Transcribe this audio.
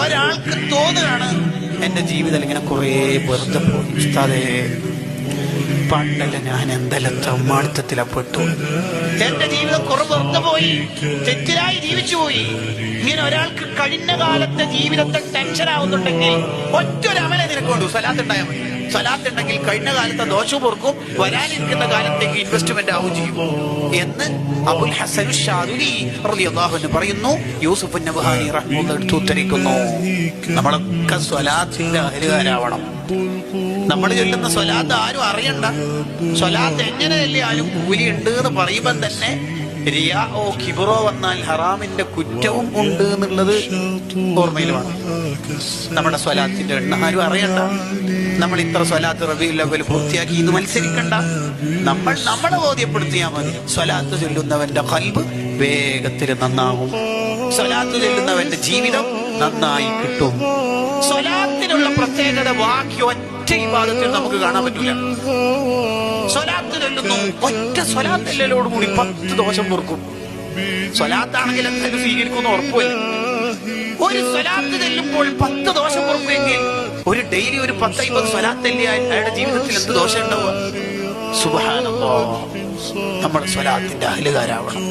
ഒരാൾക്ക് തോന്നുകയാണ് എന്റെ ജീവിതം ഇങ്ങനെ കുറെ വെറുതെ പോയി, ഉസ്താദേ പണ്ടല്ല ഞാൻ എന്തെല്ലാം തമ്മാടിത്തത്തിലപ്പെട്ടു, എന്റെ ജീവിതം കുറെ വെറുതെ പോയി, തെറ്റിലായി ജീവിച്ചു പോയി. ഇങ്ങനെ ഒരാൾക്ക് കഴിഞ്ഞ കാലത്തെ ജീവിതത്തെ ടെൻഷൻ ആവുന്നുണ്ടെങ്കിൽ ഒറ്റൊരു അമലെ നിനക്ക് വേണ്ടു, സ്വലാത്തുണ്ടായാൽ മതി. സ്വലാത്തുണ്ടെങ്കിൽ കഴിഞ്ഞ കാലത്തെ ദോഷവും പൊറുക്കും, വരാനിരിക്കുന്ന കാലത്തേക്ക് ഇൻവെസ്റ്റ്മെന്റ് ആവുകയും ചെയ്യും എന്ന് അബുൽ ഹസൻ ശാദുലി റളിയല്ലാഹു അൻഹു പറയുന്നു. യൂസുഫ് നബ്ഹാനി റഹ്മത്തുള്ളാഹി ഉദ്ധരിക്കുന്നു, നമ്മളൊക്കെ സ്വലാത്തിന്റെ അഹലുകാരാവണം. നമ്മൾ ചൊല്ലുന്ന സ്വലാത്ത് ആരും അറിയണ്ട, സ്വലാത്ത് എങ്ങനെ ചൊല്ലിയാലും കൂലി ഉണ്ട് എന്ന് പറയുമ്പോൾ തന്നെ റിയാഓ കിബറോ വന്നാൽ ഹറാമിന്റെ കുറ്റവും ഉണ്ട് എന്നുള്ളത് ഓർമ്മയിൽ വേണം. നമ്മുടെ സ്വലാത്തിന്റെ എണ്ണ ആരും അറിയണ്ട, നമ്മൾ ഇത്ര സ്വലാത്ത് റബീഉൽ അവ്വൽ പൂർത്തിയാക്കി ഇത് മത്സരിക്കണ്ട, നമ്മൾ നമ്മളെ ബോധ്യപ്പെടുത്തിയാൽ മതി. സ്വലാത്ത് ചൊല്ലുന്നവന്റെ ഖൽബ് വേഗത്തിൽ നന്നാകും, സ്വലാത്ത് ചൊല്ലുന്നവന്റെ ജീവിതം നന്നായി കിട്ടും. സ്വലാത്തിനുള്ള പ്രത്യേകത ബാക്കി ഒറ്റ ഇബാദത്തിൽ നമുക്ക് കാണാൻ പറ്റൂല. സ്വലാത്ത് ചൊല്ലുന്നു, ഒറ്റ സ്വലാത്തിലോടുകൂടി 10 ദോഷം പൊറുക്കും. സ്വലാത്താണെങ്കിൽ എന്തായാലും സ്വീകരിക്കുമെന്ന് ഉറപ്പില്ല. ഒരു സ്വലാത്ത് ചെല്ലുമ്പോൾ 10 ദോഷം പൊറുക്കുമെങ്കിൽ ഒരു ഡെയിലി ഒരു 10-50 സ്വലാത്തല്ലേ അയാളുടെ ജീവിതത്തിൽ എന്ത് ദോഷം ഉണ്ടാവുക? സുബ്ഹാനല്ലാഹ്, നമ്മൾ സ്വലാത്തിന്റെ അഹലുകാരാവണം.